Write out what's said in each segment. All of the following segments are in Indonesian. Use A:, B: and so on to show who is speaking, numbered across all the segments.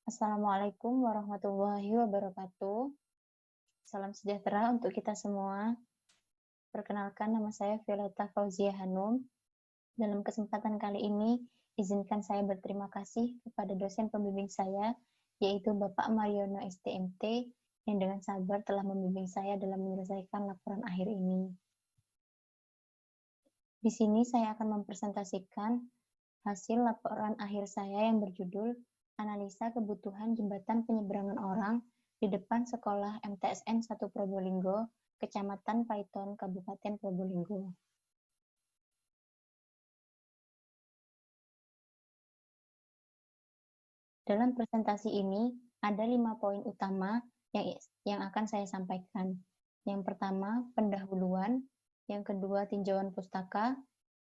A: Assalamualaikum warahmatullahi wabarakatuh. Salam sejahtera untuk kita semua. Perkenalkan, nama saya Violeta Fauzia Hanum. Dalam kesempatan kali ini, izinkan saya berterima kasih kepada dosen pembimbing saya, yaitu Bapak Mariono STMT, yang dengan sabar telah membimbing saya dalam menyelesaikan laporan akhir ini. Di sini saya akan mempresentasikan hasil laporan akhir saya yang berjudul Analisa Kebutuhan Jembatan Penyeberangan Orang di depan Sekolah MTSN 1 Probolinggo, Kecamatan Paiton, Kabupaten Probolinggo. Dalam presentasi ini, ada 5 poin utama yang akan saya sampaikan. Yang pertama, pendahuluan. Yang kedua, tinjauan pustaka.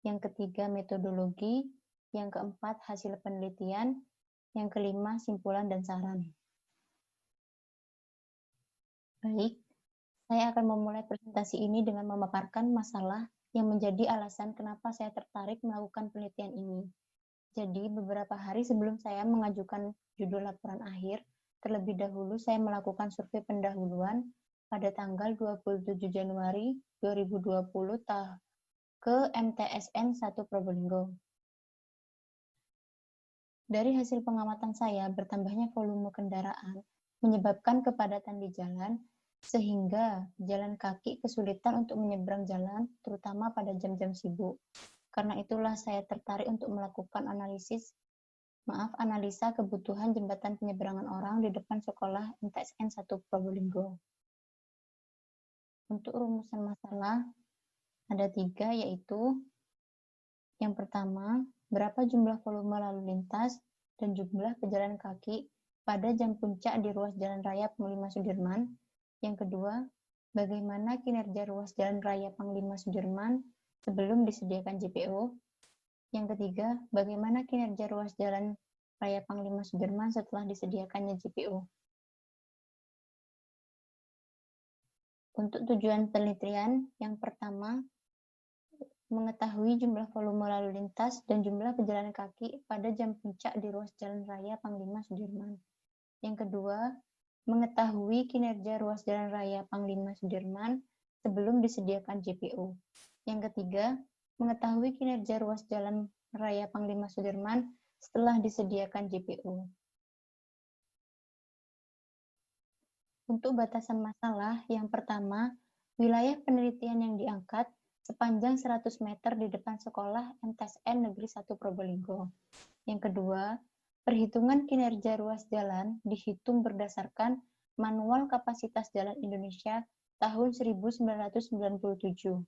A: Yang ketiga, metodologi. Yang keempat, hasil penelitian. Yang kelima, simpulan dan saran. Baik, saya akan memulai presentasi ini dengan memaparkan masalah yang menjadi alasan kenapa saya tertarik melakukan penelitian ini. Jadi, beberapa hari sebelum saya mengajukan judul laporan akhir, terlebih dahulu saya melakukan survei pendahuluan pada tanggal 27 Januari 2020 ke MTSN 1 Probolinggo. Dari hasil pengamatan saya, bertambahnya volume kendaraan menyebabkan kepadatan di jalan, sehingga jalan kaki kesulitan untuk menyeberang jalan, terutama pada jam-jam sibuk. Karena itulah saya tertarik untuk melakukan analisa kebutuhan jembatan penyeberangan orang di depan sekolah MTSN 1 Probolinggo. Untuk rumusan masalah, ada 3, yaitu yang pertama, berapa jumlah volume lalu lintas dan jumlah pejalan kaki pada jam puncak di ruas Jalan Raya Panglima Sudirman. Yang kedua, bagaimana kinerja ruas Jalan Raya Panglima Sudirman sebelum disediakan JPO. Yang ketiga, bagaimana kinerja ruas Jalan Raya Panglima Sudirman setelah disediakannya JPO. Untuk tujuan penelitian, yang pertama, mengetahui jumlah volume lalu lintas dan jumlah pejalan kaki pada jam puncak di ruas Jalan Raya Panglima Sudirman. Yang kedua, mengetahui kinerja ruas Jalan Raya Panglima Sudirman sebelum disediakan JPO. Yang ketiga, mengetahui kinerja ruas Jalan Raya Panglima Sudirman setelah disediakan JPO. Untuk batasan masalah, yang pertama, wilayah penelitian yang diangkat sepanjang 100 meter di depan sekolah MTSN Negeri 1 Probolinggo. Yang kedua, perhitungan kinerja ruas jalan dihitung berdasarkan Manual Kapasitas Jalan Indonesia tahun 1997.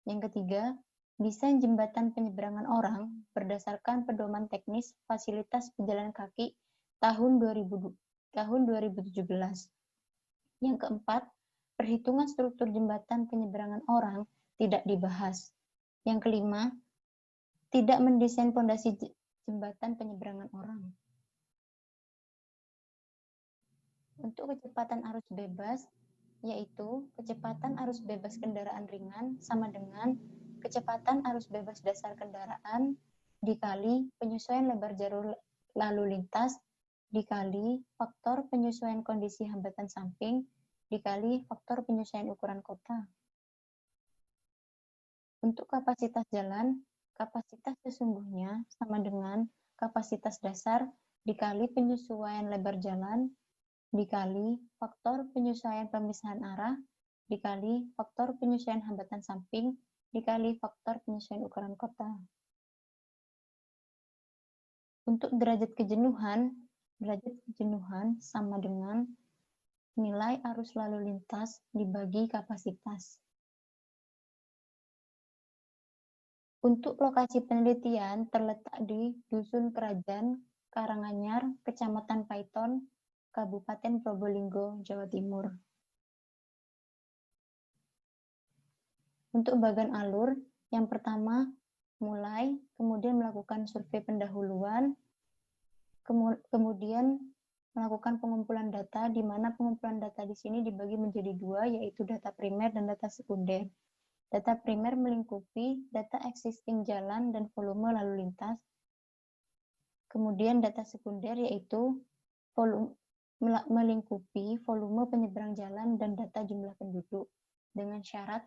A: Yang ketiga, desain jembatan penyeberangan orang berdasarkan Pedoman Teknis Fasilitas Pejalan Kaki tahun 2017. Yang keempat, perhitungan struktur jembatan penyeberangan orang tidak dibahas. Yang kelima, tidak mendesain fondasi jembatan penyeberangan orang. Untuk kecepatan arus bebas, yaitu kecepatan arus bebas kendaraan ringan sama dengan kecepatan arus bebas dasar kendaraan dikali penyesuaian lebar jalur lalu lintas dikali faktor penyesuaian kondisi hambatan samping dikali faktor penyesuaian ukuran kota. Untuk kapasitas jalan, kapasitas sesungguhnya sama dengan kapasitas dasar dikali penyesuaian lebar jalan dikali faktor penyesuaian pemisahan arah dikali faktor penyesuaian hambatan samping dikali faktor penyesuaian ukuran kota. Untuk derajat kejenuhan sama dengan nilai arus lalu lintas dibagi kapasitas. Untuk lokasi penelitian terletak di Dusun Kerajaan, Karanganyar, Kecamatan Paiton, Kabupaten Probolinggo, Jawa Timur. Untuk bagan alur, yang pertama mulai, kemudian melakukan survei pendahuluan, kemudian melakukan pengumpulan data, di mana pengumpulan data di sini dibagi menjadi 2, yaitu data primer dan data sekunder. Data primer melingkupi data existing jalan dan volume lalu lintas. Kemudian data sekunder yaitu melingkupi volume penyeberang jalan dan data jumlah penduduk dengan syarat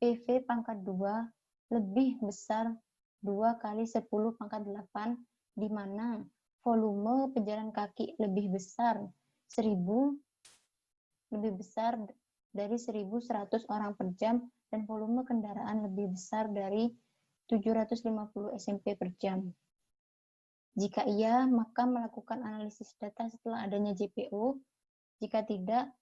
A: PV pangkat 2 lebih besar 2 kali 10 pangkat 8, di mana volume pejalan kaki lebih besar dari 1.100 orang per jam dan volume kendaraan lebih besar dari 750 SMP per jam. Jika iya, maka melakukan analisis data setelah adanya JPO. Jika tidak,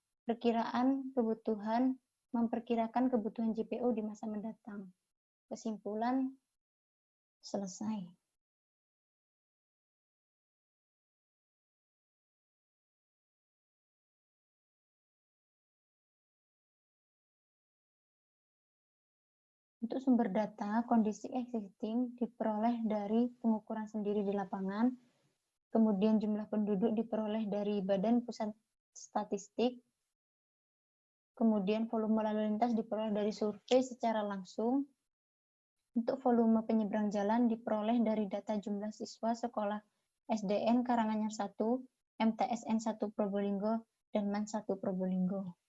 A: memperkirakan kebutuhan JPO di masa mendatang. Kesimpulan, selesai. Untuk sumber data, kondisi existing diperoleh dari pengukuran sendiri di lapangan, kemudian jumlah penduduk diperoleh dari Badan Pusat Statistik, kemudian volume lalu lintas diperoleh dari survei secara langsung. Untuk volume penyeberang jalan diperoleh dari data jumlah siswa sekolah SDN Karanganyar 1, MTSN 1 Probolinggo, dan MAN 1 Probolinggo.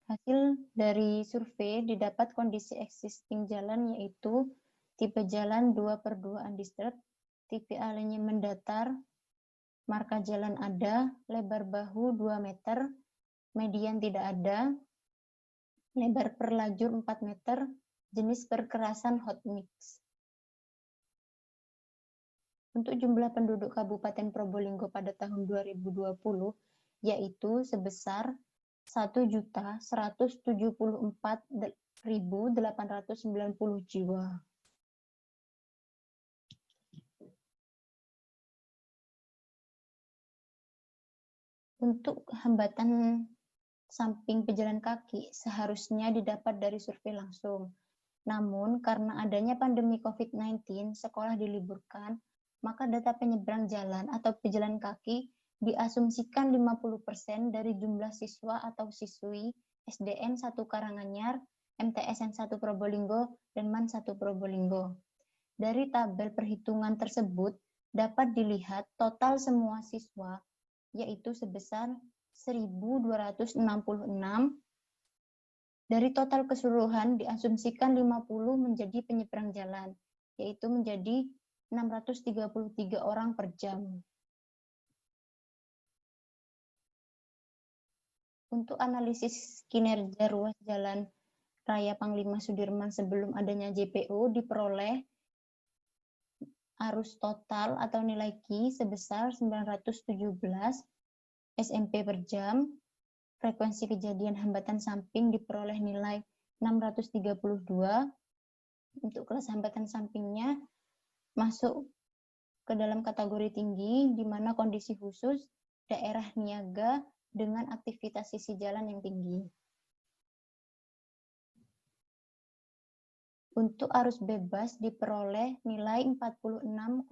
A: Hasil dari survei didapat kondisi existing jalan yaitu tipe jalan 2/2 undisturbed, tipe alignment datar, marka jalan ada, lebar bahu 2 meter, median tidak ada, lebar per lajur 4 meter, jenis perkerasan hot mix. Untuk jumlah penduduk Kabupaten Probolinggo pada tahun 2020 yaitu sebesar 1.174.890 jiwa. Untuk hambatan samping pejalan kaki seharusnya didapat dari survei langsung. Namun, karena adanya pandemi COVID-19, sekolah diliburkan, maka data penyeberang jalan atau pejalan kaki diasumsikan 50% dari jumlah siswa atau siswi SDN 1 Karanganyar, MTSN 1 Probolinggo, dan MAN 1 Probolinggo. Dari tabel perhitungan tersebut, dapat dilihat total semua siswa, yaitu sebesar 1.266. Dari total keseluruhan diasumsikan 50 menjadi penyeberang jalan, yaitu menjadi 633 orang per jam. Untuk analisis kinerja ruas jalan Raya Panglima Sudirman sebelum adanya JPO diperoleh arus total atau nilai Q sebesar 917 SMP per jam, frekuensi kejadian hambatan samping diperoleh nilai 632. Untuk kelas hambatan sampingnya masuk ke dalam kategori tinggi, di mana kondisi khusus daerah niaga dengan aktivitas sisi jalan yang tinggi. Untuk arus bebas diperoleh nilai 46,95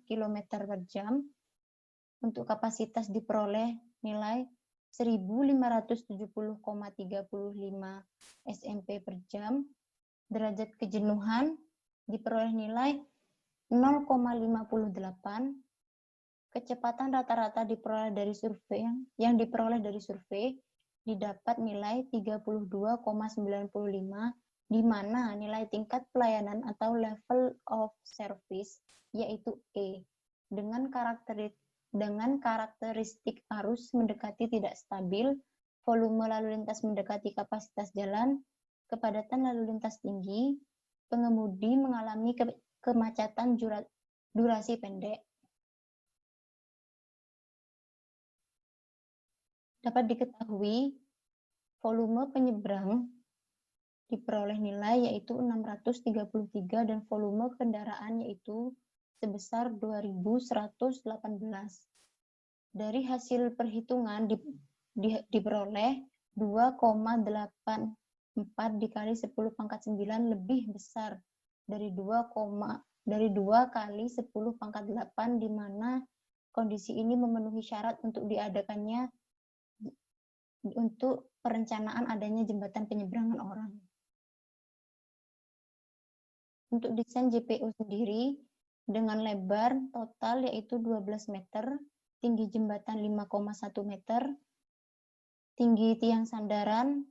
A: km per jam. Untuk kapasitas diperoleh nilai 1.570,35 SMP per jam. Derajat kejenuhan diperoleh nilai 0,58. Kecepatan rata-rata diperoleh dari survei didapat nilai 32,95, di mana nilai tingkat pelayanan atau level of service yaitu E dengan karakteristik arus mendekati tidak stabil, volume lalu lintas mendekati kapasitas jalan, kepadatan lalu lintas tinggi, pengemudi mengalami kemacetan durasi pendek. Dapat diketahui volume penyeberang diperoleh nilai yaitu 633 dan volume kendaraan yaitu sebesar 2.118. Dari hasil perhitungan diperoleh 2,84 dikali 10 pangkat 9 lebih besar dari 2 kali 10 pangkat 8, di mana kondisi ini memenuhi syarat untuk diadakannya untuk perencanaan adanya jembatan penyeberangan orang. Untuk desain JPO sendiri, dengan lebar total yaitu 12 meter, tinggi jembatan 5,1 meter, tinggi tiang sandaran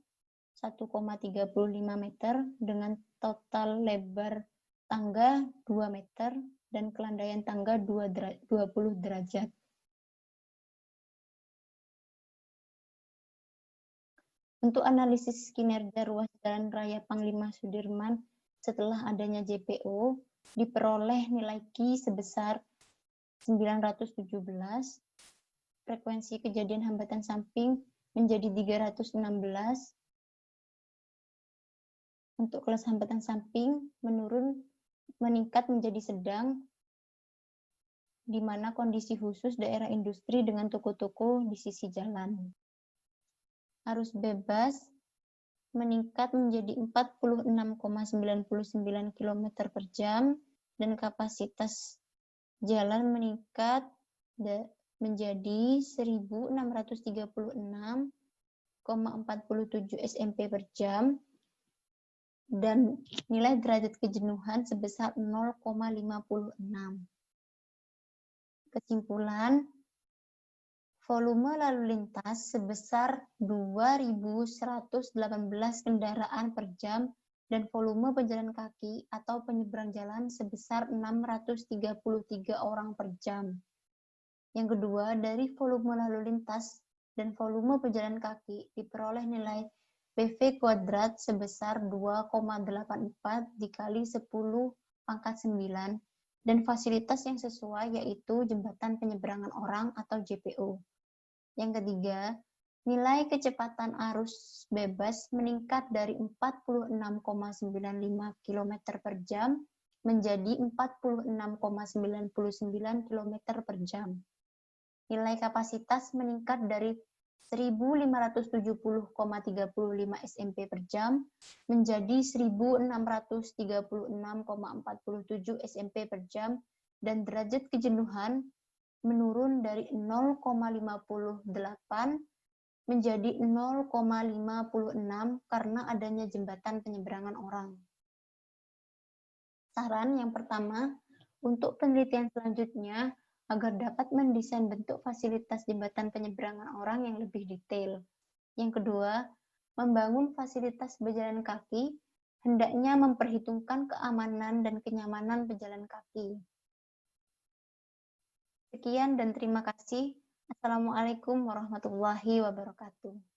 A: 1,35 meter dengan total lebar tangga 2 meter dan kelandaian tangga 20 derajat. Untuk analisis kinerja ruas Jalan Raya Panglima Sudirman setelah adanya JPO, diperoleh nilai Q sebesar 917, frekuensi kejadian hambatan samping menjadi 316, untuk kelas hambatan samping meningkat menjadi sedang, di mana kondisi khusus daerah industri dengan toko-toko di sisi jalan. Arus bebas meningkat menjadi 46,99 km per jam dan kapasitas jalan meningkat menjadi 1.636,47 SMP per jam dan nilai derajat kejenuhan sebesar 0,56. Kesimpulan, volume lalu lintas sebesar 2.118 kendaraan per jam dan volume pejalan kaki atau penyeberang jalan sebesar 633 orang per jam. Yang kedua, dari volume lalu lintas dan volume pejalan kaki diperoleh nilai PV kuadrat sebesar 2,84 dikali 10 pangkat 9 dan fasilitas yang sesuai yaitu jembatan penyeberangan orang atau JPO. Yang ketiga, nilai kecepatan arus bebas meningkat dari 46,95 km per jam menjadi 46,99 km per jam. Nilai kapasitas meningkat dari 1.570,35 SMP per jam menjadi 1.636,47 SMP per jam dan derajat kejenuhan menurun dari 0,58 menjadi 0,56 karena adanya jembatan penyeberangan orang. Saran yang pertama, untuk penelitian selanjutnya, agar dapat mendesain bentuk fasilitas jembatan penyeberangan orang yang lebih detail. Yang kedua, membangun fasilitas berjalan kaki hendaknya memperhitungkan keamanan dan kenyamanan pejalan kaki. Sekian dan terima kasih. Assalamualaikum warahmatullahi wabarakatuh.